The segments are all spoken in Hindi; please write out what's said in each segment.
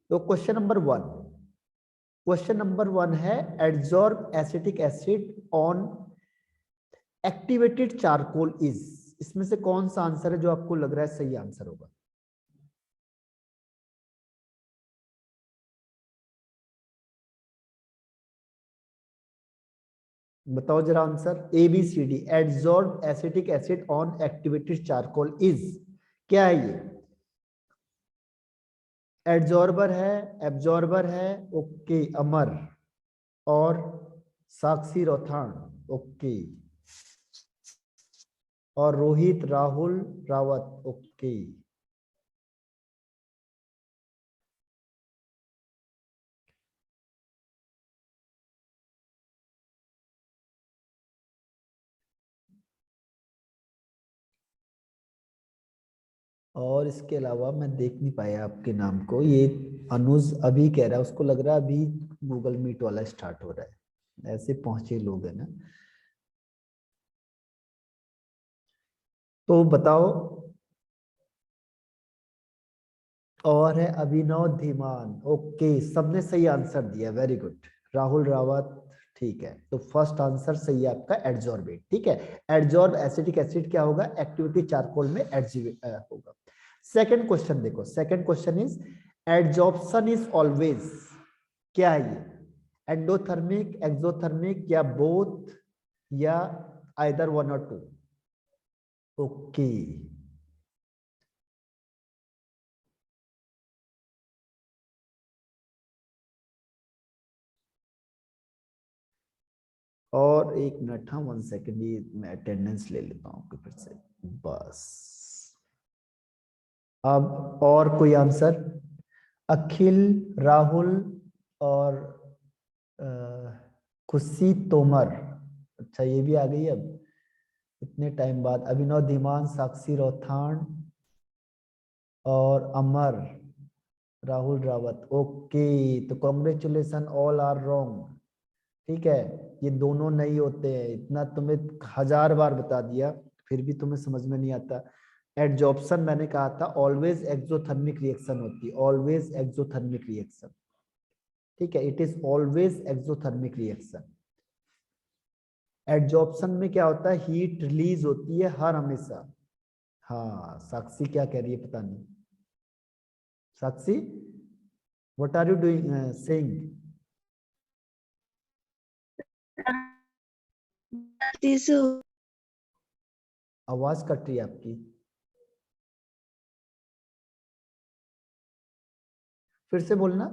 तो क्वेश्चन नंबर वन है adsorb acetic acid on activated charcoal is, इसमें से कौन सा आंसर है जो आपको लग रहा है सही आंसर होगा? बताओ जरा answer. A B C D. Adsorb acetic acid on activated charcoal is, क्या है ये? एडजॉर्बर है, एब्जॉर्बर है, ओके अमर, और साक्षी रोथान, ओके, और रोहित राहुल रावत, ओके। और इसके अलावा मैं देख नहीं पाया आपके नाम को, ये अनुज अभी कह रहा है, उसको लग रहा है अभी गूगल मीट वाला स्टार्ट हो रहा है, ऐसे पहुंचे लोग हैं ना। तो बताओ। और है अभिनव धीमान, ओके, सबने सही आंसर दिया, वेरी गुड। राहुल रावत, ठीक है। तो फर्स्ट आंसर सही है आपका, एडजॉर्बेट, ठीक है। एडजॉर्ब एसिटिक एसिड क्या होगा? एक्टिविटी चारकोल में एडजॉर्ब होगा। सेकंड क्वेश्चन देखो, second question is adsorption is always, क्या है ये? एंडोथर्मिक, एक्सोथर्मिक, या बोथ, या आइदर वन और टू? ओके। और एक मिनट, हाँ 1 सेकेंड, ये मैं अटेंडेंस ले लेता हूँ आपके फिर से, बस। अब और कोई आंसर? अखिल, राहुल, और खुशी तोमर, अच्छा ये भी आ गई अब इतने टाइम बाद। अभिनव धीमान, साक्षी रोथान, और अमर राहुल रावत, ओके। तो कॉन्ग्रेचुलेसन, ऑल आर रॉन्ग, ठीक है। ये दोनों नहीं होते हैं, इतना तुम्हें 1000 बार बता दिया फिर भी तुम्हें समझ में नहीं आता। एडजॉर्प्शन मैंने कहा था ऑलवेज एक्सोथर्मिक रिएक्शन होती है, ऑलवेज एक्सोथर्मिक रिएक्शन, ठीक है, it is always exothermic reaction. Adsorption में क्या होता है? हीट रिलीज होती है हर हमेशा। हाँ साक्षी क्या कह रही है पता नहीं। Sakshi, what are you doing saying? आवाज कट रही है आपकी, फिर से बोलना।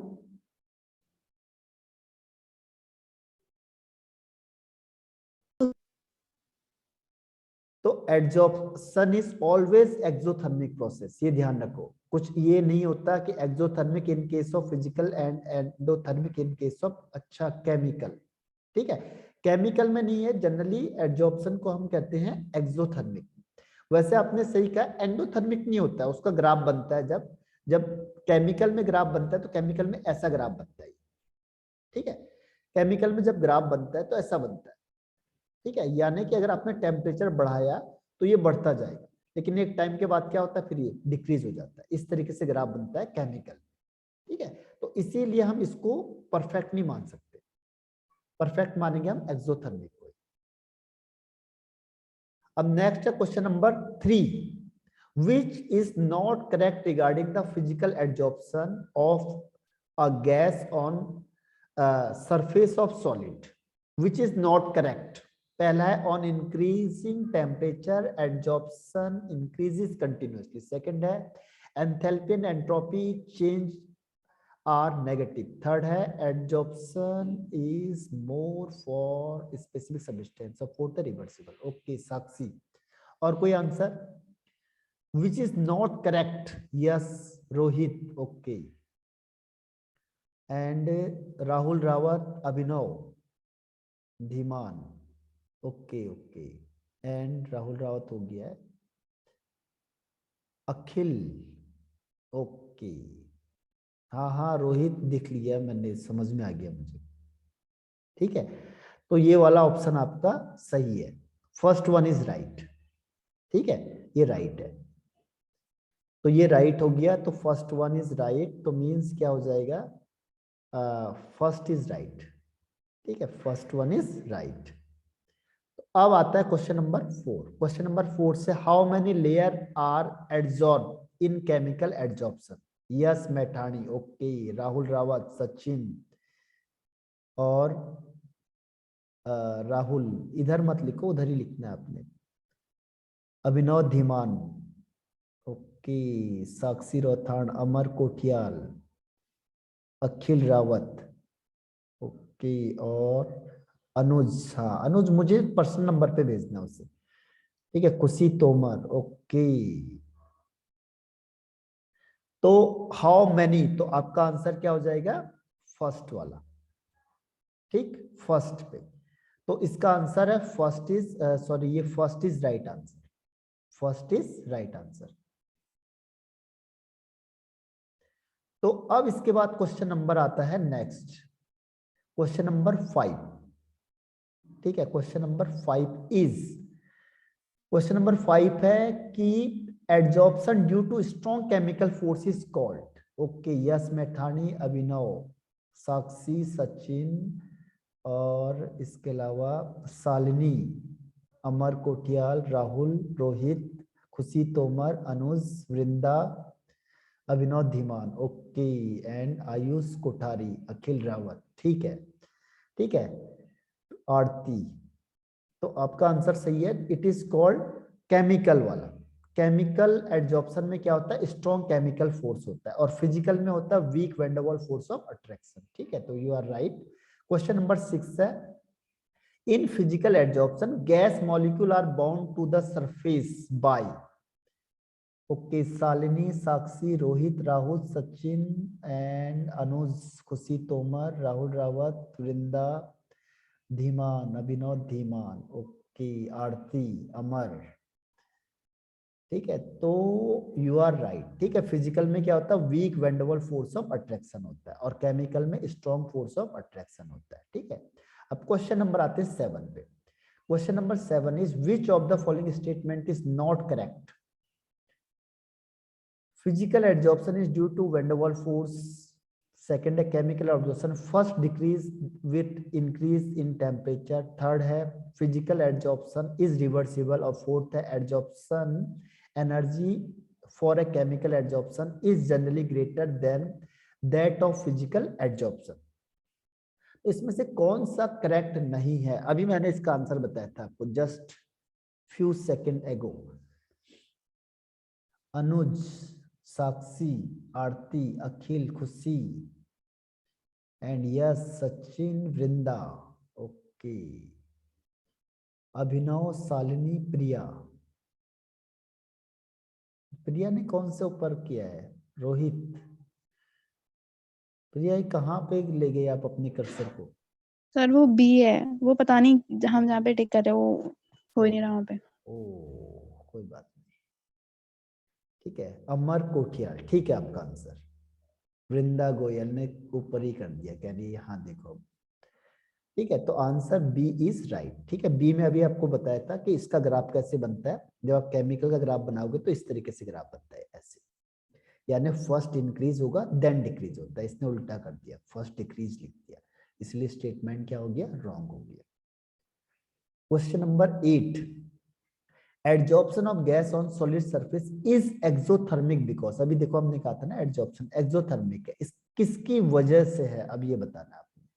तो adsorption is always exothermic process, ये ध्यान रखो। कुछ ये नहीं होता कि exothermic in case of physical and endothermic in case of अच्छा केमिकल, ठीक है। केमिकल में नहीं है, जनरली एड्जॉर्प्शन को हम कहते हैं एक्सोथर्मिक। वैसे आपने सही कहा, एंडोथर्मिक नहीं होता, उसका ग्राफ बनता है जब जब केमिकल में ग्राफ बनता है तो केमिकल में ऐसा ग्राफ बनता है, ठीक है। केमिकल में जब ग्राफ बनता है तो ऐसा बनता है, ठीक है। यानी कि अगर आपने टेम्परेचर बढ़ाया तो ये बढ़ता जाएगा, लेकिन एक टाइम के बाद क्या होता है, फिर ये डिक्रीज हो जाता है। इस तरीके से ग्राफ बनता है केमिकल, ठीक है। तो इसीलिए हम इसको परफेक्ट नहीं मान सकते, परफेक्ट मानेंगे हम एक्सोथर्मिक को। अब नेक्स्ट है question number 3, which is not correct regarding the physical adsorption of a gas on surface of solid, which is not correct? पहला है on increasing temperature adsorption increases continuously, second है enthalpy and entropy change are negative, third है adsorption is more for specific substance, so fourth है reversible, okay साक्षी। और कोई answer? which is not correct, yes Rohit, okay, and Rahul Rawat, Abhinav Dhiman, okay okay, and Rahul Rawat हो गया है, अखिल, ओके, हाँ हाँ रोहित दिख लिया मैंने, समझ में आ गया मुझे, ठीक है। तो ये वाला ऑप्शन आपका सही है, फर्स्ट वन इज राइट, ठीक है, ये राइट है। तो ये राइट हो गया, तो फर्स्ट वन इज राइट, तो मीन्स क्या हो जाएगा, फर्स्ट इज राइट। ठीक है, फर्स्ट वन इज राइट। अब आता है क्वेश्चन नंबर 4। क्वेश्चन नंबर 4 से how many layer are adsorb in chemical adsorption. Yes Maithani, okay, Rahul Rawat, Sachin और राहुल, इधर मत लिखो, उधर ही लिखना है आपने। अभिनव धीमान, ओके, साक्षी रोथाण, अमर कोठियाल, अखिल रावत, ओके, और अनुज, हाँ अनुज मुझे पर्सनल नंबर पे भेजना उसे। ठीक है, खुशी तोमर, ओके। तो हाउ मैनी, तो आपका आंसर क्या हो जाएगा, फर्स्ट वाला। ठीक, फर्स्ट पे, तो इसका आंसर है फर्स्ट इज, सॉरी ये first is right answer, first is right answer. तो अब इसके बाद क्वेश्चन नंबर आता है नेक्स्ट, क्वेश्चन नंबर 5। ठीक है, question number 5 is, question number 5 है कि adsorption due to strong chemical force is called. Okay, yes Maithani, Abhinav, Sakshi, Sachin और इसके अलावा शालिनी, अमर कोठियाल, राहुल, रोहित, खुशी तोमर, अनुज, वृंदा, अभिनव धीमान, ओके, एंड आयुष कोठारी, अखिल रावत। ठीक है, ठीक है, आरती, तो आपका आंसर सही है, इट इज कॉल्ड केमिकल वाला। केमिकल एडजॉर्प्शन में क्या होता है, स्ट्रॉन्ग केमिकल फोर्स होता है, और फिजिकल में होता है weak van der Waals force of attraction. ठीक है, तो you are right. Question number 6 है, in physical adsorption gas molecule are bound to the surface by, okay, Shalini, Sakshi, Rohit, Rahul, Sachin and Anuj, Khushi Tomar, Rahul Rawat, Vrinda Dhiman, Abhinav Dhiman, okay, Aarti, Amar. ठीक है, तो यू आर राइट। ठीक है, फिजिकल में क्या होता है, weak van der Waals force of attraction होता है, और केमिकल में स्ट्रॉन्ग फोर्स ऑफ अट्रैक्शन होता है। ठीक है, अब क्वेश्चन नंबर आते हैं 7 पे। Question number 7 is which of the following statement is not correct. Physical adsorption is due to van der Waals force. Second है chemical absorption, first decrease with increase in temperature. Third है physical adsorption is reversible, और fourth है adsorption energy for a chemical adsorption is generally greater than that of physical adsorption. इसमें से कौन सा करेक्ट नहीं है, अभी मैंने इसका आंसर बताया था आपको जस्ट फ्यू सेकेंड एगो। अनुज, साक्षी, Aarti, Akhil, Khushi and yes, Sachin, Vrinda, okay, Abhinav, Shalini, Priya. Priya ने कौन से ऊपर किया है, रोहित। प्रिया कहाँ पे ले गए आप अपने कर्सर को। सर वो बी है, वो पता नहीं हम जहाँ पे टिक कर रहे हो हो ही नहीं रहा वहाँ पे। ओ कोई बात नहीं, ठीक है, अमर कोठियाल। ठीक है, आपका आंसर वृंदा गोयल ने ऊपर ही कर दिया, कह रही है हाँ देखो। ठीक है, तो आंसर बी इज राइट। ठीक है, बी में अभी आपको बताया था कि इसका ग्राफ कैसे बनता है, जब आप केमिकल का ग्राफ बनाओगे तो इस तरीके से ग्राफ बनता है, ऐसे, यानी फर्स्ट इंक्रीज होगा देन डिक्रीज होता है, इसने उल्टा कर दिया, फर्स्ट डिक्रीज लिख दिया, इसलिए स्टेटमेंट क्या हो गया, रॉन्ग हो गया। Question number 8, adsorption of gas on solid surface is exothermic because, अभी देखो हमने कहा था ना एडजॉर्प्शन एक्सोथर्मिक है, इस किसकी वजह से है, अब ये बताना आपने।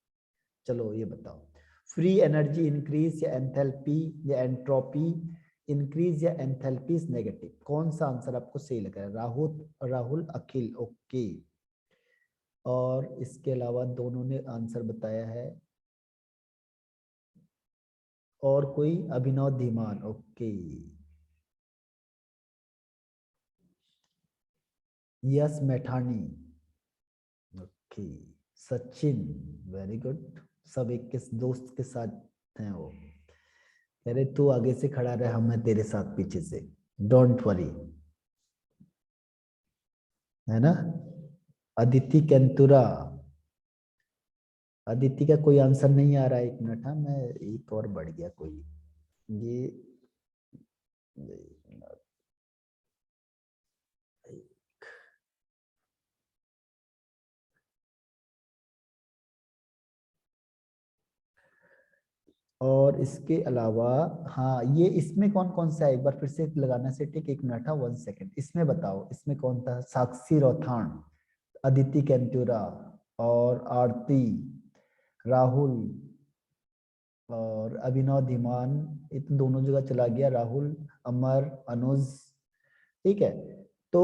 चलो ये बताओ, फ्री एनर्जी इंक्रीज या एंथैल्पी या एंट्रोपी इंक्रीज या एंथैल्पी इज नेगेटिव, कौन सा आंसर आपको सही लग रहा है, राहुल, अखिल, ओके, और इसके अलावा दोनों ने आंसर बताया है, और कोई, Abhinav Dhiman, okay, yes Maithani, okay, Sachin, very good, सब एक के दोस्त के साथ हैं वो, कह रहे तू आगे से खड़ा रहे, हम मैं तेरे साथ पीछे से, डोंट वरी, है ना। अदिति केंतुरा, अदिति का कोई आंसर नहीं आ रहा है, एक मिनट, हाँ मैं एक और बढ़ गया कोई, ये और इसके अलावा हाँ, ये इसमें कौन कौन सा है, एक बार फिर से लगाना से ठीक, 1 मिनट, 1 सेकंड, इसमें बताओ इसमें कौन था? साक्षी रौथान, अदिति केंतुरा और आरती, राहुल और अभिनव धीमान। ये तो दोनों जगह चला गया, राहुल, अमर, अनुज। ठीक है, तो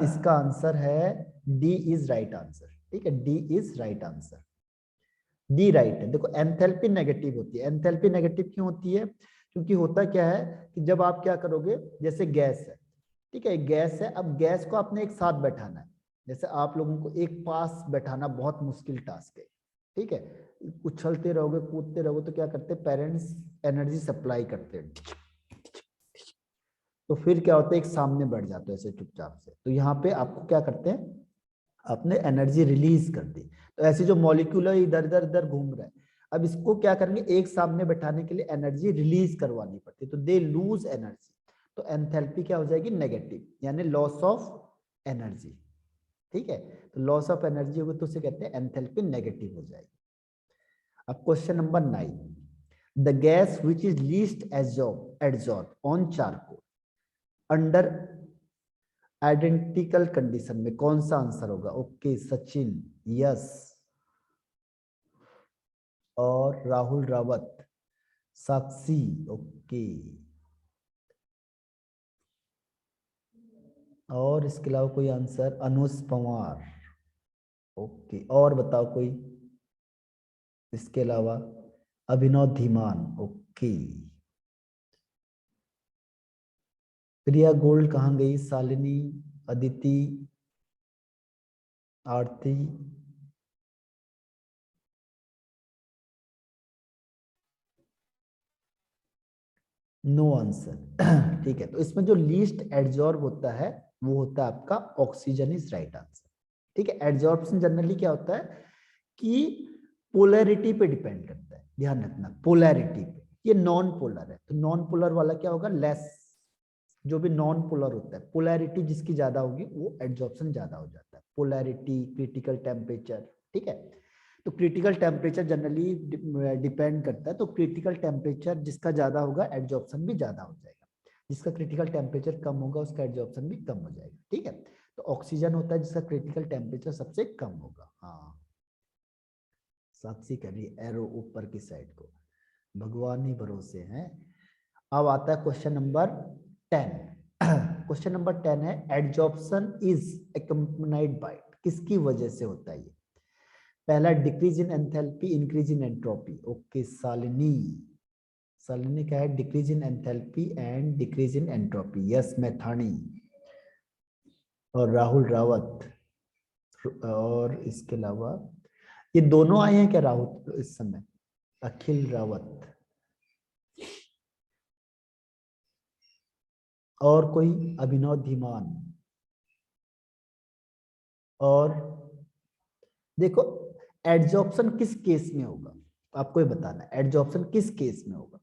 इसका आंसर है डी इज राइट आंसर। ठीक है, D is right answer, D right है। देखो एंथैल्पी नेगेटिव होती है। एंथैल्पी नेगेटिव क्यों होती है? क्योंकि होता क्या है कि जब आप क्या करोगे, जैसे गैस है, ठीक है, गैस है, अब गैस को आपने एक साथ बैठाना है। जैसे आप लोगों को एक पास बैठाना बहुत मुश्किल टास्क है, ठीक है, उछलते रहोगे कूदते रहोगे तो क्या करते हैं पेरेंट्स, एनर्जी सप्लाई करते हैं, तो फिर क्या होता है एक सामने बैठ जाते हैं ऐसे चुपचाप से। तो यहाँ पे आपको क्या करते हैं, आपने एनर्जी रिलीज कर दी। तो ऐसे जो मॉलिक्यूल है इधर इधर इधर घूम रहा है, अब इसको क्या करेंगे, एक सामने बैठाने के लिए एनर्जी रिलीज करवानी पड़ती है, तो दे लूज एनर्जी। तो एंथैल्पी क्या हो जाएगी, नेगेटिव, यानी लॉस ऑफ एनर्जी। ठीक है, तो लॉस ऑफ एनर्जी होगी तो उसे कहते हैं एंथैल्पी नेगेटिव हो जाएगी। अब question number 9, the gas which is least adsorb on charcoal under identical condition में, कौन सा आंसर होगा? ओके सचिन, यस, और राहुल रावत, साक्षी, ओके, और इसके अलावा कोई आंसर? अनुज पवार, ओके, और बताओ कोई इसके अलावा? अभिनव धीमान, ओके, प्रिया गोल्ड कहाँ गई? शालिनी, अदिति, आरती, नो आंसर। ठीक है, तो इसमें जो लीस्ट एड्जॉर्ब होता है वो होता है आपका ऑक्सीजन इज राइट आंसर। ठीक है, एड्जॉर्प्शन जनरली क्या होता है कि पोलैरिटी पे डिपेंड करता है, ध्यान रखना पोलैरिटी पे। ये नॉन पोलर है, तो नॉन पोलर वाला क्या होगा, लेस। जो भी नॉन पोलर होता है, पोलैरिटी जिसकी ज्यादा होगी वो एड्जॉर्प्शन ज्यादा हो जाता है। पोलैरिटी, क्रिटिकल टेम्परेचर, ठीक है, तो क्रिटिकल टेम्परेचर जनरली डिपेंड करता है, तो क्रिटिकल टेम्परेचर जिसका ज्यादा होगा एड्जॉर्प्शन भी ज्यादा हो जाएगा, जिसका क्रिटिकल टेम्परेचर कम होगा उसका एड्जॉर्प्शन भी कम हो जाएगा। ठीक है, तो ऑक्सीजन होता है जिसका क्रिटिकल टेम्परेचर सबसे कम होगा। हाँ, साक्षी कर रही एरो ऊपर की साइड को, भगवान ही भरोसे हैं। अब आता है क्वेश्चन नंबर 10। क्वेश्चन नंबर 10 है एड्जॉर्प्शन इज अकम्पनाइड बाय, किसकी वजह से होता है ये? पहला decrease in enthalpy, increase in entropy, okay Shalini, Shalini क्या है, decrease in enthalpy and decrease in entropy, yes Maithani, और राहुल रावत, और इसके अलावा ये दोनों आए हैं क्या राहुल इस समय? अखिल रावत, और कोई? अभिनव धीमान, और देखो एड्जॉर्प्शन किस केस में होगा आपको ये बताना है, एड्जॉर्प्शन किस केस में होगा।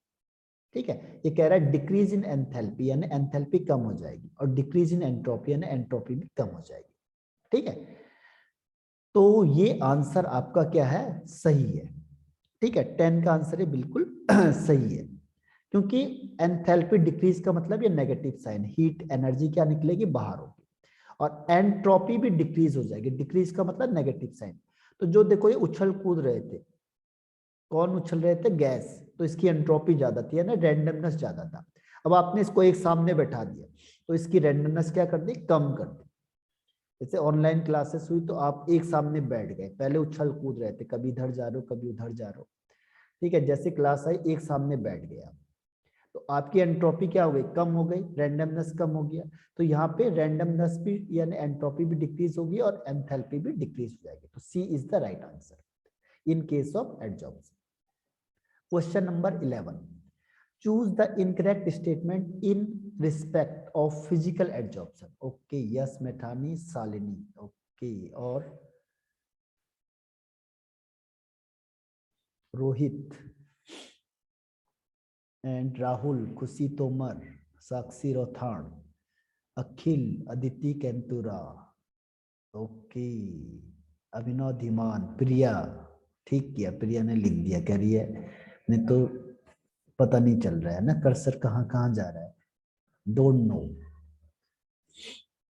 ठीक है, ये कह रहा है डिक्रीज इन एंथैल्पी यानी एंथैल्पी कम हो जाएगी, और डिक्रीज इन एंट्रोपी यानी एंट्रोपी भी कम हो जाएगी। ठीक है, तो ये आंसर आपका क्या है, सही है। ठीक है, 10 का आंसर है बिल्कुल सही है, क्योंकि एंथैल्पी डिक्रीज का मतलब ये नेगेटिव साइन, हीट एनर्जी क्या निकलेगी, बाहर होगी, और एंट्रोपी भी डिक्रीज हो जाएगी, डिक्रीज का मतलब नेगेटिव साइन। तो जो देखो ये उछल कूद रहे थे, कौन उछल रहे थे, गैस, तो इसकी एंट्रोपी ज्यादा थी ना, रैंडमनेस ज्यादा था। अब आपने इसको एक सामने बैठा दिया तो इसकी रैंडमनेस क्या कर दी, कम कर दी। जैसे ऑनलाइन क्लासेस हुई तो आप एक सामने बैठ गए, पहले उछल कूद रहे थे, कभी इधर जा रहे हो कभी उधर जा रहे हो, ठीक है, जैसे क्लास आई एक सामने बैठ गया तो आपकी एंट्रोपी क्या हो गई, कम हो गई, रैंडमनेस कम हो गया। तो यहाँ पे रैंडमनेस भी यानी एंट्रोपी भी डिक्रीज होगी और एंथैल्पी भी डिक्रीज हो जाएगी, तो C is the right answer in case of adsorption. Question number 11, choose the incorrect statement in respect of physical adsorption, okay, yes Maithani, Shalini, okay, और रोहित एंड राहुल, खुशी तोमर, साक्षी रोथाण, अखिल, अदिति केंतुरा, ओके, अभिनव धीमान, प्रिया, ठीक किया, प्रिया ने लिख दिया, कह रही है नहीं तो पता नहीं चल रहा है ना कर्सर कहाँ कहाँ जा रहा है, डोंट नो।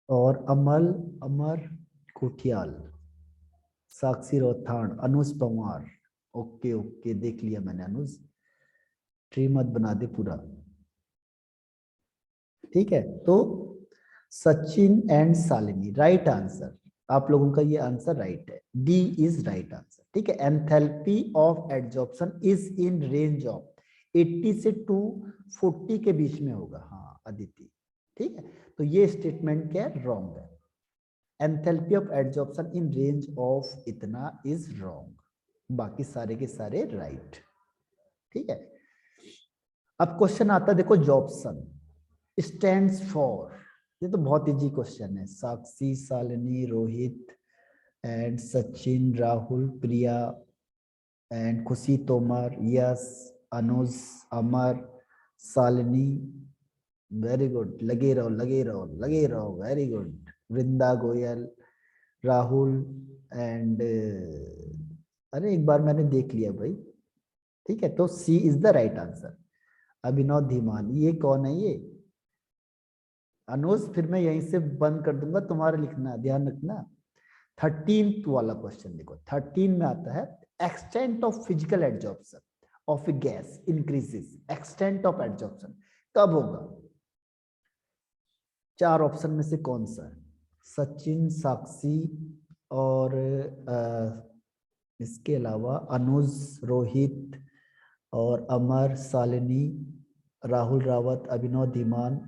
और अमर कोठियाल, साक्षी रोथाण, अनुज पवार। ओके ओके, देख लिया मैंने अनुज, ट्री मत बना दे पूरा। ठीक है, तो Sachin and Shalini, right answer. आप लोगों का ये आंसर राइट है, डी इज राइट आंसर। ठीक है, enthalpy of adsorption is in range of 80 से 240 के बीच में होगा। हाँ अदिति, ठीक है, तो ये स्टेटमेंट क्या है, रॉन्ग है। Enthalpy of adsorption in range of इतना इज रॉन्ग, बाकी सारे के सारे राइट। ठीक है, अब क्वेश्चन आता है, देखो जॉब्सन स्टैंड्स फॉर, ये तो बहुत इजी क्वेश्चन है। Sakshi, Shalini, Rohit and Sachin, Rahul, Priya and Khushi Tomar, yes, Anuj, Amar, Shalini, very good, लगे रहो लगे रहो लगे रहो, very good, Vrinda Goyal, Rahul and अरे एक बार मैंने देख लिया भाई। ठीक है, तो C is the right answer. अभिनव धीमान, ये कौन है ये, अनुज, फिर मैं यहीं से बंद कर दूंगा, तुम्हारा लिखना ध्यान रखना। 13th वाला क्वेश्चन देखो, 13 में आता है extent of physical adsorption of A gas increases, extent of adsorption कब होगा? 4 ऑप्शन में से कौन सा है? सचिन, साक्षी और इसके अलावा अनुज, रोहित और अमर, शालिनी, राहुल रावत, अभिनव धीमान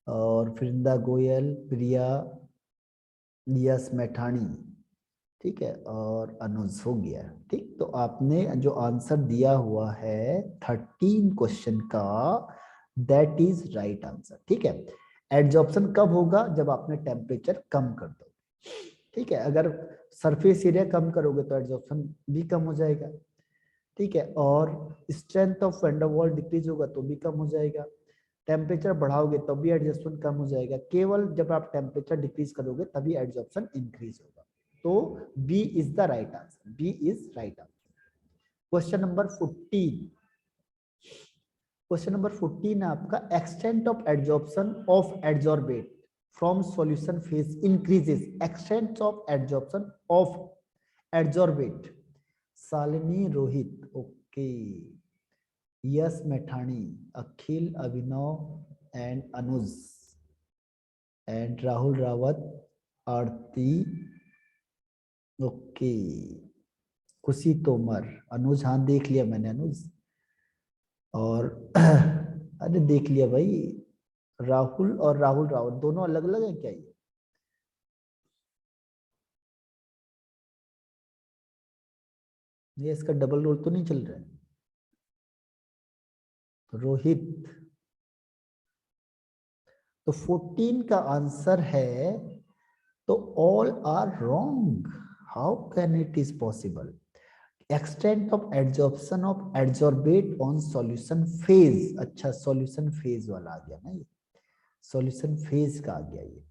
और वृंदा गोयल, प्रिया, यस मैठाणी, ठीक है, और अनुज हो गया। ठीक, तो आपने जो आंसर दिया हुआ है 13 क्वेश्चन का, दैट इज राइट आंसर। ठीक है, एड्जॉर्प्शन कब होगा? जब आपने टेम्परेचर कम कर दो। ठीक है, अगर सरफेस एरिया कम करोगे तो एड्जॉर्प्शन भी कम हो जाएगा। ठीक है, और strength of van der Waals decrease होगा तो भी कम हो जाएगा। टेम्परेचर बढ़ाओगे तब भी एडजस्टमेंट कम हो जाएगा। केवल जब आप टेम्परेचर डिक्रीज करोगे तभी एड्जॉर्प्शन इंक्रीज होगा। तो B is the right answer, B is right answer. Question number 14, question number 14 है आपका, extent of adsorption of adsorbate from solution phase increases, extent of adsorption of adsorbate, Shalini, Rohit, okay, yes Maithani, Akhil, Abhinav and Anuj and Rahul Rawat, Aarti, okay, Khushi Tomar, अनुज, हाँ देख लिया मैंने अनुज, और अरे देख लिया भाई, राहुल और राहुल रावत दोनों अलग अलग हैं क्या ये इसका डबल रोल तो नहीं चल रहा है? रोहित, तो 14 का आंसर है, तो all are wrong, how can it is possible? Extent of adsorption of adsorbate on solution phase, अच्छा सॉल्यूशन फेज वाला आ गया ना ये, सॉल्यूशन फेज का आ गया ये।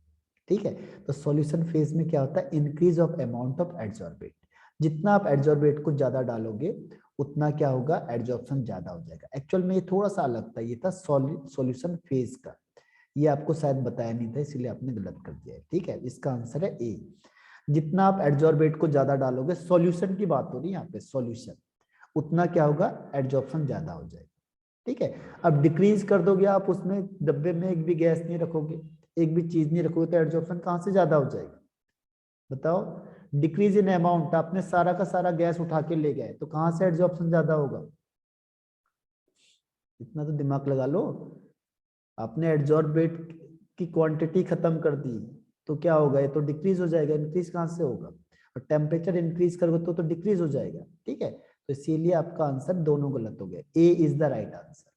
ठीक है, तो सॉल्यूशन फेज में क्या होता है, increase of amount of adsorbate, जितना आप एड्जॉर्बेट को ज्यादा डालोगे उतना क्या होगा, एड्जॉर्प्शन ज्यादा हो जाएगा। एक्चुअल में ये थोड़ा सा अलग था, ये था सॉल्यूशन फेज का, ये आपको शायद बताया नहीं था इसलिए आपने गलत कर दिया है। ठीक है, इसका आंसर है ए, जितना आप एड्जॉर्बेट को ज्यादा डालोगे, सॉल्यूशन की बात हो रही है यहाँ पे, सॉल्यूशन, उतना क्या होगा, एड्जॉर्प्शन ज्यादा हो जाएगा। ठीक है, अब डिक्रीज कर दोगे आप, उसमें डब्बे में एक भी गैस नहीं रखोगे, एक भी चीज नहीं रखोगे, तो एड्जॉर्प्शन कहाँ से ज्यादा हो जाएगा बताओ? डिक्रीज इन अमाउंट, आपने सारा का सारा गैस उठा के ले गए तो कहाँ से एड्जॉर्प्शन ज्यादा होगा? इतना तो दिमाग लगा लो। आपने एड्जॉर्बेट की क्वांटिटी खत्म कर दी तो क्या होगा, ये तो डिक्रीज हो जाएगा, इंक्रीज कहाँ से होगा? और टेम्परेचर इंक्रीज करोगे तो डिक्रीज हो जाएगा। ठीक है, तो इसीलिए आपका आंसर दोनों गलत हो गए, A is the right answer,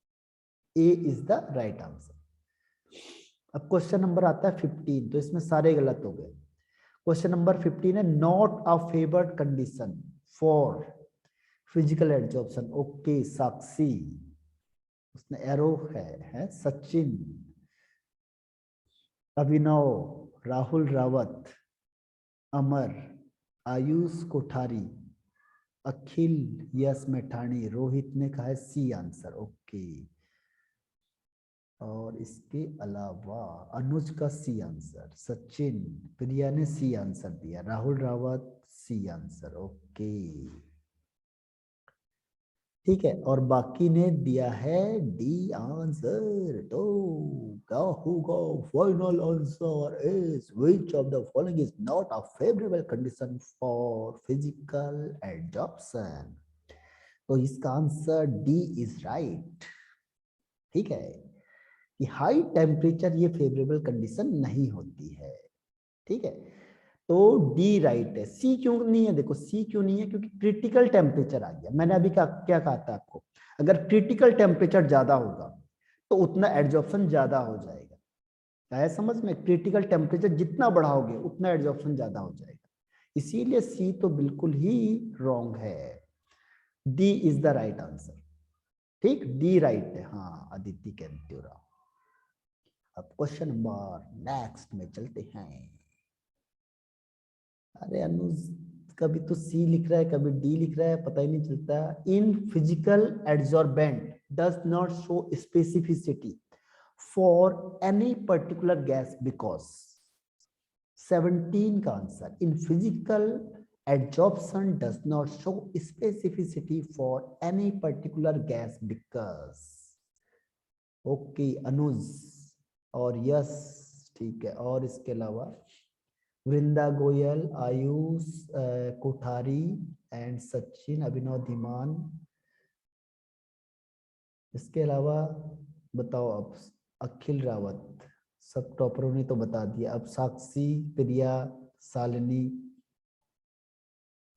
A is the right answer. अब क्वेश्चन नंबर आता है 15, तो इसमें सारे गलत हो गए। क्वेश्चन नंबर 15 है, not a favoured condition for physical adsorption, okay, Sakshi, उसने एरो है सचिन, अभिनव, राहुल रावत, अमर, आयुष कोठारी, अखिल, यस मैठाणी, रोहित ने कहा है सी आंसर, ओके। और इसके अलावा अनुज का सी आंसर, सचिन, प्रिया ने सी आंसर दिया, Rahul Rawat C answer, okay ठीक है। और बाकी ने दिया है डी आंसर। तो क्या होगा final answer is which of the following is not a favourable condition for physical adsorption. तो इसका आंसर डी इज राइट। ठीक है कि हाई टेम्परेचर ये फेवरेबल कंडीशन नहीं होती है। ठीक है तो डी राइट है। सी क्यों नहीं है? देखो सी क्यों नहीं है, क्योंकि क्रिटिकल टेम्परेचर आ गया। मैंने अभी क्या कहा था आपको, अगर क्रिटिकल टेम्परेचर ज्यादा होगा तो उतना एड्जॉर्प्शन ज्यादा हो जाएगा। आया समझ में? क्रिटिकल टेम्परेचर जितना बढ़ाओगे उतना एड्जॉर्प्शन ज्यादा हो जाएगा। इसीलिए सी तो बिल्कुल ही रॉन्ग है। D is the right answer. ठीक, डी राइट है। हाँ अदिति केंद्रा। अब क्वेश्चन नंबर नेक्स्ट में चलते हैं। अरे अनुज, कभी तो सी लिख रहा है कभी डी लिख रहा है, पता ही नहीं चलता। In physical adsorbent does not show specificity for any particular gas because 17 का answer, in physical adsorption does not show specificity for any particular gas because okay Anuj और यस ठीक है। और इसके अलावा वृंदा गोयल, आयुष कोठारी एंड सचिन, अभिनव धीमान। इसके अलावा बताओ अब अखिल रावत, सब टॉपरों ने तो बता दिया। अब साक्षी, प्रिया, शालिनी,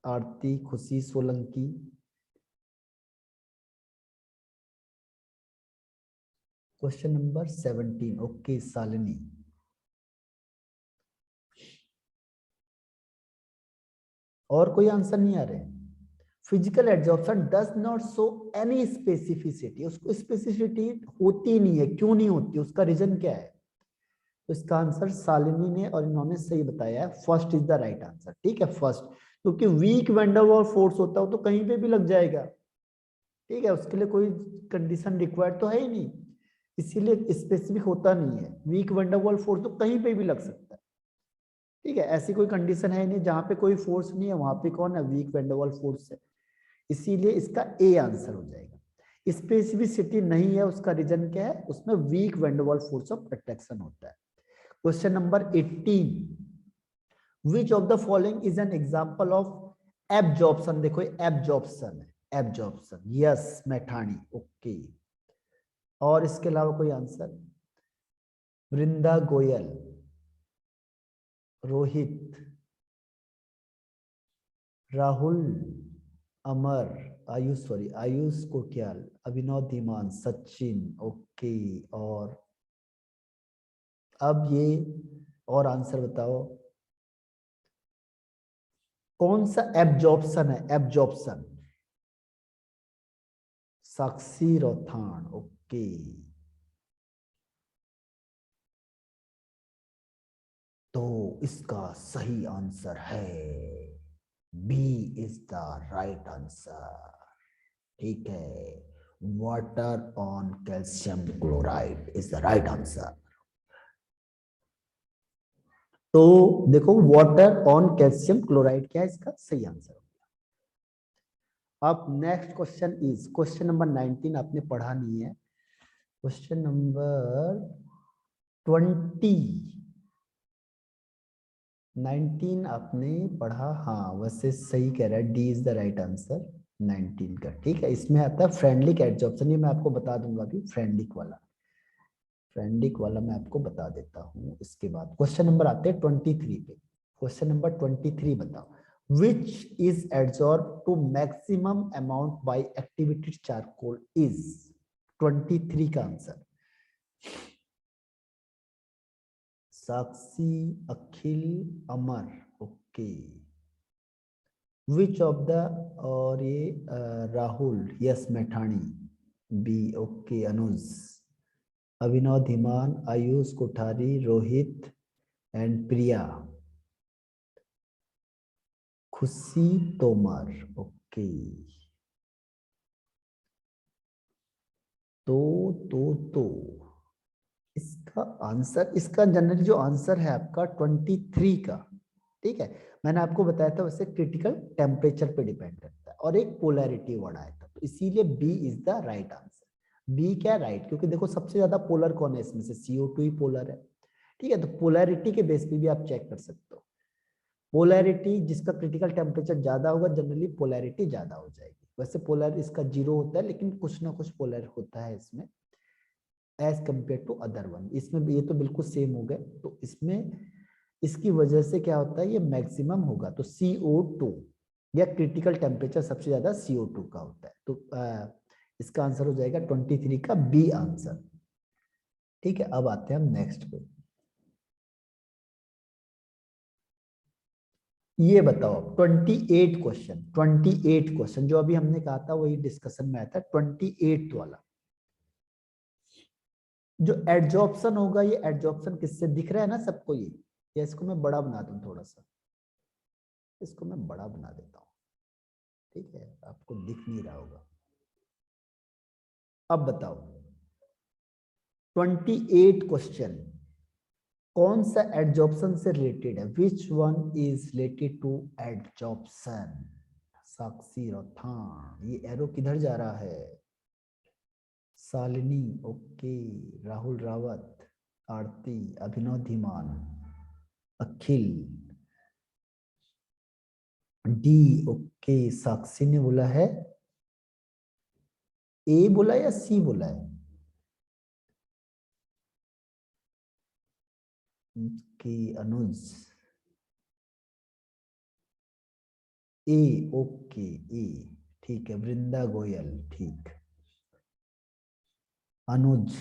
आरती, खुशी, Solanki. Question number 17 okay Shalini. और कोई आंसर नहीं आ रहे? Physical adsorption does not show any specificity, उसको स्पेसिफिसिटी होती नहीं है। क्यों नहीं होती, उसका रीजन क्या है? तो इसका आंसर शालिनी ने और इन्होंने सही बताया है, first is the right answer. ठीक है फर्स्ट, क्योंकि वीक वैंडरवाल्स फोर्स होता हो तो कहीं पे भी लग जाएगा। ठीक है उसके लिए कोई कंडीशन रिक्वायर्ड तो है ही नहीं, इसीलिए स्पेसिफिक होता नहीं है। वीक वैंडरवाल फोर्स तो कहीं पे भी लग सकता है। ठीक है ऐसी कोई कंडीशन है नहीं, जहां पे कोई फोर्स नहीं है वहां पे कौन है? वीक वैंडरवाल फोर्स है। इसीलिए इसका ए आंसर हो जाएगा। स्पेसिफिसिटी नहीं है, उसका रीजन क्या है? उसमें वीक वैंडरवाल फोर्स ऑफ अट्रैक्शन होता है। Question number 18, which of the following is an example of absorption. देखो एब्जॉर्प्शन है, एब्जॉर्प्शन, यस मैठाणी, ओके। और इसके अलावा कोई आंसर? वृंदा गोयल, रोहित, राहुल, अमर, आयुष कोटियाल, अभिनव धीमान, सचिन, ओके। और अब ये और आंसर बताओ कौन सा एब्जॉर्प्शन है? Absorption, Sakshi Rothan, okay. तो इसका सही आंसर है B is the right answer. ठीक है water on calcium chloride is the right answer. तो देखो वाटर ऑन कैल्शियम क्लोराइड क्या है इसका सही आंसर हो गया। अब next question is question number 19, आपने पढ़ा नहीं है। क्वेश्चन नंबर 19 आपने पढ़ा, हाँ वैसे सही कह रहा है, D is the right answer 19 का। ठीक है इसमें आता है फ्रेंडलिक एड्सॉर्प्शन, ये मैं आपको बता दूंगा अभी। फ्रेंडलिक वाला मैं आपको बता देता हूँ। इसके बाद क्वेश्चन नंबर आते हैं 23 पे। क्वेश्चन नंबर 23 बताओ which is adsorb to maximum amount by activated charcoal is. 23 का answer Sakshi, Akhil, Amar, okay. Which of the, और ये Rahul, yes Maithani, B, okay. Anuj, Abhinav Dhiman, Ayush Kothari, Rohit and Priya, Khushi Tomar, okay, तो इसका आंसर, इसका जनरली जो आंसर है आपका 23 का, ठीक है। मैंने आपको बताया था वैसे क्रिटिकल टेम्परेचर पे डिपेंड करता है और एक पोलैरिटी वर्ड आया था, तो इसीलिए B is the right answer. B क्या राइट, क्योंकि देखो सबसे ज्यादा पोलर कौन है इसमें से, CO2 ही पोलर है, ठीक है। तो पोलैरिटी के बेस पे भी आप चेक कर सकते हो। पोलैरिटी जिसका क्रिटिकल टेम्परेचर ज्यादा होगा जनरली पोलैरिटी ज्यादा हो जाएगी। वैसे पोलर इसका 0 होता है, लेकिन कुछ ना कुछ पोलर होता है इसमें as compare to other one. इसमें भी ये तो बिल्कुल सेम हो गए, तो इसमें इसकी वजह से क्या होता है, ये मैक्सिमम होगा तो CO2 या क्रिटिकल टेम्परेचर सबसे ज्यादा CO2 का होता है। तो इसका आंसर हो जाएगा 23 का बी आंसर, ठीक है। अब आते हैं हम नेक्स्ट पे। ये बताओ 28 क्वेश्चन जो अभी हमने कहा था वही डिस्कशन में आया था, 28 वाला जो एडजॉर्प्शन होगा, ये एडजॉर्प्शन किससे दिख रहा है ना सबको ये, या इसको मैं बड़ा बना दूं थोड़ा सा, इसको मैं बड़ा बना देता हूं, ठीक है, आपको दिख नहीं रहा होगा। अब बताओ 28 क्वेश्चन कौन सा एडजॉर्प्शन से रिलेटेड है, which one is related to adsorption. Sakshi Rathan, ये एरो किधर जा रहा है, Shalini okay, Rahul Rawat, Aarti, Abhinav Dhiman, Akhil D okay. Sakshi ने बोला है ए बोला या सी बोला है, ओके अनुज ए ओके ए, ठीक है। वृंदा गोयल ठीक, अनुज,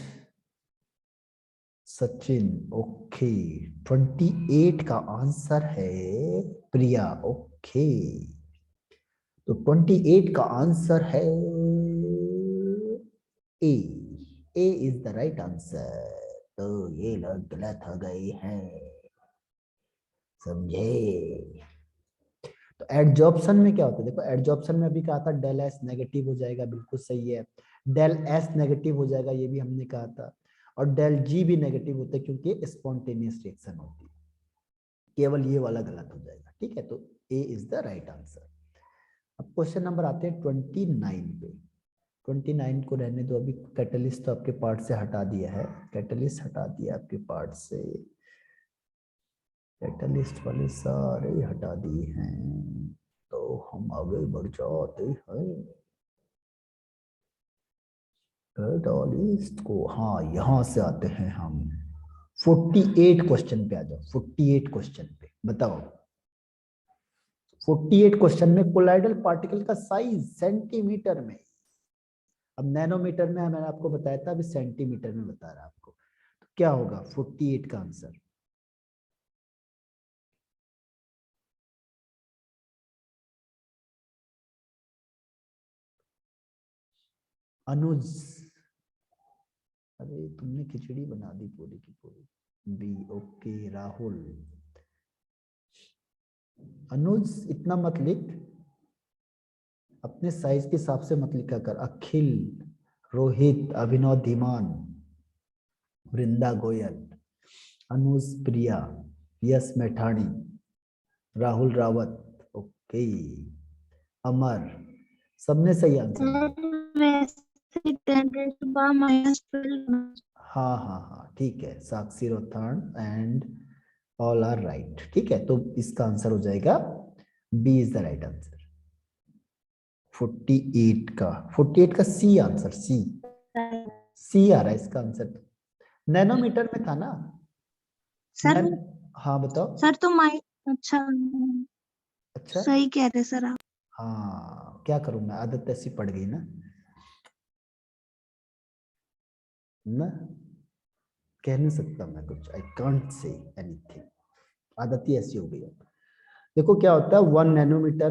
सचिन ओके। 28 का आंसर है प्रिया ओके, तो 28 का आंसर है ए, ए इज द राइट आंसर। तो ये लोग गलत हो गए हैं, समझे। तो एडजॉर्प्शन में क्या होता है, देखो एडजॉर्प्शन में अभी कहा था डेल एस नेगेटिव हो जाएगा, बिल्कुल सही है। डेल एस नेगेटिव हो जाएगा, ये भी हमने कहा था। और डेल जी भी नेगेटिव होता है क्योंकि स्पॉन्टेनियस रिएक्शन होती है, केवल ये वाला गलत हो जाएगा, ठीक है। तो ए इज द राइट आंसर। अब क्वेश्चन नंबर आते हैं 29 पे। 29 को रहने दो अभी, कैटलिस्ट तो आपके पार्ट से हटा दिया है, कैटलिस्ट हटा दिया आपके पार्ट से, कैटलिस्ट वाले सारे हटा दिए हैं, तो हम आगे बढ़ जाते हैं। कैटलिस्ट को, हाँ यहाँ से आते हैं हम 48 क्वेश्चन पे आ जाओ। 48 क्वेश्चन पे बताओ, 48 क्वेश्चन में कोलाइडल पार्टिकल का साइज सेंटीमीटर में, अब नैनोमीटर में मैंने आपको बताया था, अभी सेंटीमीटर में बता रहा आपको, तो क्या होगा 48 का आंसर। अनुज, अरे तुमने खिचड़ी बना दी पूरी की पूरी। B okay. राहुल, अनुज इतना मत लिख, अपने साइज के हिसाब से मत लिखा कर। अखिल, रोहित, अभिनव धीमान, वृंदा गोयल, अनुज प्रिया, यश मैठाणी, राहुल रावत ओके, अमर, सबने सही आंसर दिया। हाँ हाँ हाँ ठीक है, Sakshi Rothan and all are right, ठीक है। तो इसका आंसर हो जाएगा B is the right answer. 48 का सी आंसर, सी आ रहा है इसका आंसर। नैनोमीटर में था ना सर। हाँ बताओ सर तो माइक, अच्छा अच्छा सही कह रहे सर आप। हाँ क्या करूं मैं, आदत ऐसी पड़ गई ना कह नहीं सकता मैं कुछ, आई कांट से एनीथिंग, आदत ही ऐसी हो गई है। देखो क्या होता है 1 नैनोमीटर,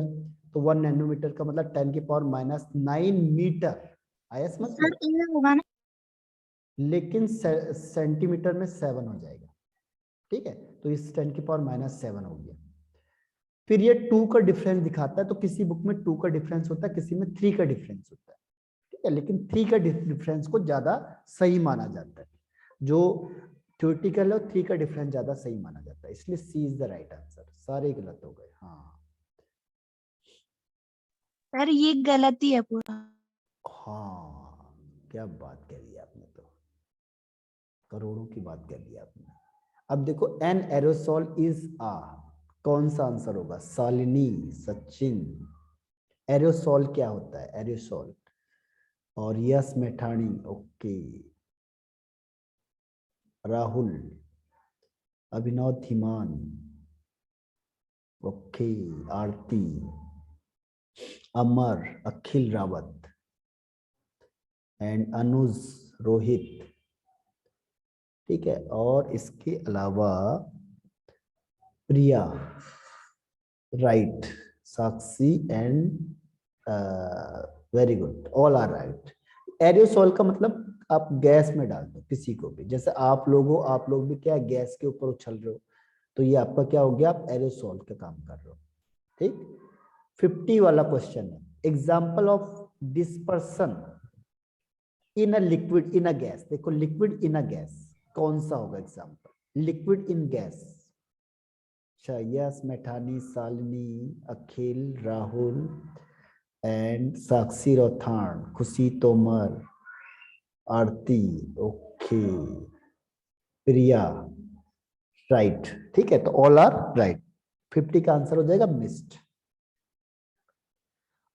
तो 1 नैनोमीटर का मतलब 10 की पावर -9 मीटर आया समझ में, सर ये होगा ना, लेकिन सेंटीमीटर में 7 हो जाएगा, ठीक है। तो इस 10 की पावर -7 हो गया, फिर ये 2 का डिफरेंस दिखाता है, तो किसी बुक में 2 का डिफरेंस होता है, किसी में 3 का डिफरेंस होता है, ठीक है, लेकिन 3 का डिफरेंस को ज्यादा सही माना जाता है, जो थ्योरेटिकल और 3 का डिफरेंस ज्यादा सही माना जाता है, इसलिए सी इज द राइट आंसर। सारे गलत हो गए। हाँ सर ये गलती है पूरा। हाँ, क्या बात कह दी आपने, तो करोड़ों की बात कह दी आपने। अब देखो एन एरोसोल इज आ, कौन सा आंसर होगा? शालिनी, सचिन। एरोसोल क्या होता है? एरोसोल। और yes Maithani, okay. Rahul, Abhinav Dhiman, okay. Aarti, Amar, Akhil Rawat and Anuj, Rohit, ठीक है। और इसके अलावा Priya, right, Sakshi and very good, all are right. Aerosol का मतलब आप गैस में डाल दो किसी को भी, जैसे आप लोग भी क्या गैस के ऊपर उछल रहे हो, तो ये आपका क्या हो गया? आप एरियोसोल का काम कर रहे हो, ठीक। 50 वाला क्वेश्चन है, example of dispersion in a liquid in a gas. देखो लिक्विड इन अ गैस कौन सा होगा example? Liquid in gas, yes Maithani, Shalini, Akhil, Rahul and Sakshi Rauthan, Khushi Tomar, Aarti, okay, Priya, right, ठीक है। तो ऑल आर राइट, 50 का आंसर हो जाएगा मिस्ड।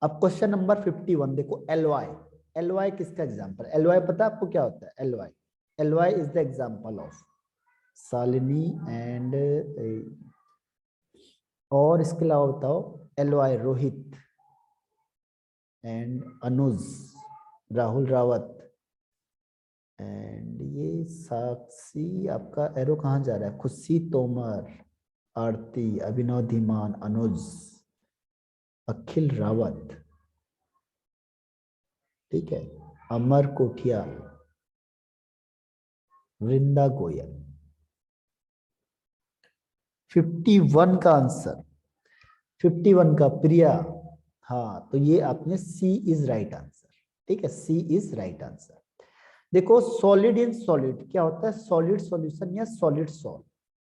अब क्वेश्चन नंबर 51 देखो, एलवाई। एलवाई किसका एग्जांपल? एलवाई पता है आपको क्या होता है? L Y, L Y is the example of Shalini and, और इसके अलावा बताओ, L Y Rohit and Anuj, Rahul Rawat and ये साक्षी, आपका एरो कहाँ जा रहा है? खुशी तोमर, आरती, अभिनव धीमान, अनुज, अखिल रावत, ठीक है, अमर कोठियाल, वृंदा गोयल। 51 का आंसर, 51 का प्रिया, हाँ, तो ये आपने सी इज राइट आंसर, ठीक है, सी इज राइट आंसर। देखो सॉलिड इन सॉलिड क्या होता है? सॉलिड सॉल्यूशन या सॉलिड सॉल्व,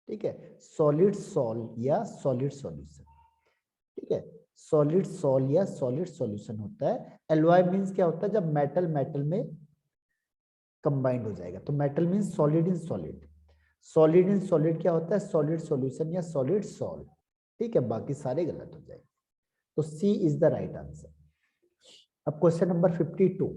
ठीक है, सॉलिड सॉल्व या सॉलिड सॉल्यूशन, ठीक है, सॉलिड सॉल्व या सॉलिड सॉल्यूशन होता है। एलॉय मींस क्या होता है? जब मेटल मेटल में कंबाइंड हो जाएगा, तो metal means solid in solid. Solid in solid क्या होता है? सॉलिड सॉल्यूशन या सॉलिड सॉल्व, ठीक है, बाकी सारे गलत हो जाएंगे, तो C is the right answer. अब क्वेश्चन नंबर 52,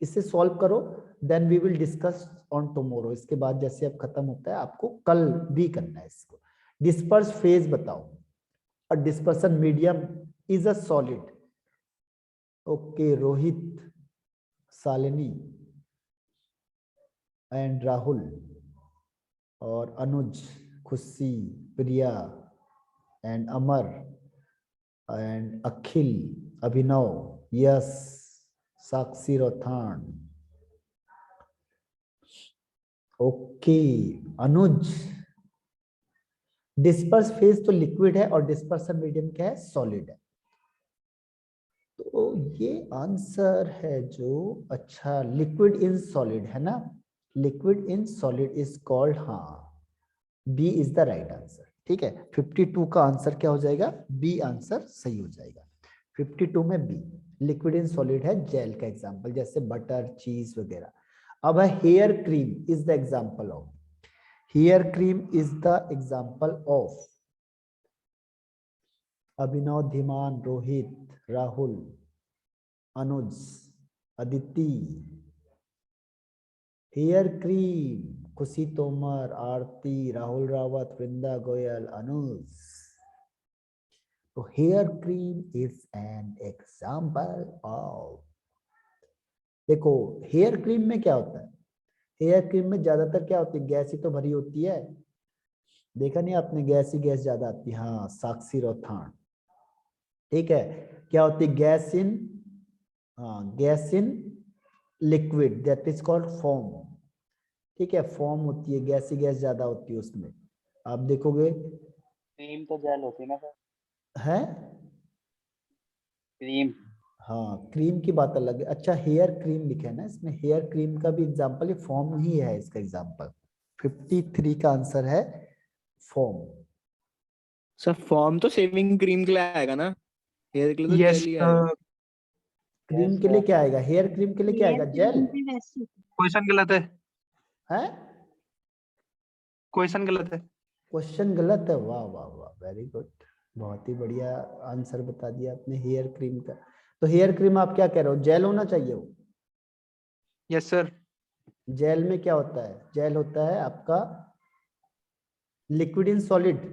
इसे सॉल्व करो, then we will discuss on tomorrow. इसके बाद जैसे अब खत्म होता है, आपको कल भी करना है इसको। डिस्पर्स फेज बताओ, और dispersion medium is a solid, okay, Rohit, Shalini and Rahul और Anuj, Khushi, Priya and Amar and Akhil, Abhinav, yes, Sakshi Rauthan, okay, Anuj. Disperse phase तो लिक्विड है और डिस्पर्सन मीडियम क्या है? सॉलिड है, तो ये आंसर है जो, अच्छा, लिक्विड इन सॉलिड है ना, liquid in solid is called, हाँ, B is the right answer, ठीक है। 52 का आंसर क्या हो जाएगा? बी आंसर सही हो जाएगा। 52 में बी, लिक्विड इन सॉलिड है जेल का एग्जांपल, जैसे बटर, चीज वगैरह। अब है hair cream is the example of, hair cream is the example of Abhinav Dhiman, Rohit, Rahul, Anuj, Aditi. Hair cream, Khushi Tomar, Aarti, Rahul Rawat, Vrinda Goyal, Anuj. तो hair cream is an example of, देखो हेयर क्रीम में क्या होता है? हेयर क्रीम में ज्यादातर क्या होती है? गैस ही तो भरी होती है, देखा नहीं आपने? गैस ही गैस ज्यादा आती है, हाँ, साक्षी रौथान, ठीक है। क्या होती है? गैस इन, हाँ, gas in liquid, that is called foam, ठीक है, फॉर्म होती है, गैस ही गैस ज्यादा होती है उसमें। आप देखोगे क्रीम तो जेल होती है ना सर? है। क्रीम। हाँ, क्रीम की बात अलग है। अच्छा, हेयर क्रीम लिखा है ना इसमें, हेयर क्रीम का भी एग्जांपल, ये फॉर्म ही है इसका एग्जांपल। 53 का आंसर है फॉर्म। सर फॉर्म तो शेविंग क्रीम के लिए आएगा ना, हेयर के लिए तो यस जेल ही आएगा। क्रीम के लिए क्या आएगा, हेयर क्रीम के लिए क्या आएगा, जेल क्वेश्चन गलत है, है। क्वेश्चन गलत है। क्वेश्चन गलत है, वाह वाह वाह, वेरी गुड, बहुत ही बढ़िया आंसर बता दिया आपने हेयर क्रीम का। तो हेयर क्रीम आप क्या कह रहे हो, जेल होना चाहिए वो। Yes sir. जेल में क्या होता है, जेल होता है आपका लिक्विड इन सॉलिड।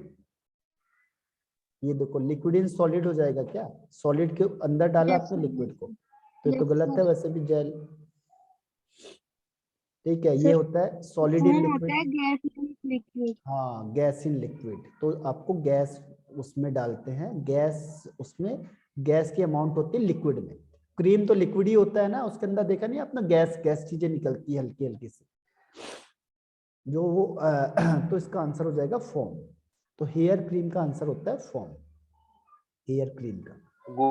ये देखो लिक्विड इन सॉलिड हो जाएगा क्या, सॉलिड के अंदर डाला आपने लिक्विड को, तो ये तो गलत है वैसे भी जेल। ठीक है, ये सर होता है सॉलिड इन होता है लिक्विड। Gas liquid. हाँ, गैस इन लिक्विड, तो आपको गैस उसमें डालते हैं, गैस उसमें गैस की अमाउंट होती है लिक्विड में। क्रीम तो लिक्विड ही होता है ना, उसके अंदर देखा नहीं अपना, गैस गैस चीजें निकलती है हल्की हल्की सी जो वो तो इसका आंसर हो जाएगा फोम। तो हेयर क्रीम का आंसर होता है फोम, हेयर क्रीम का। वो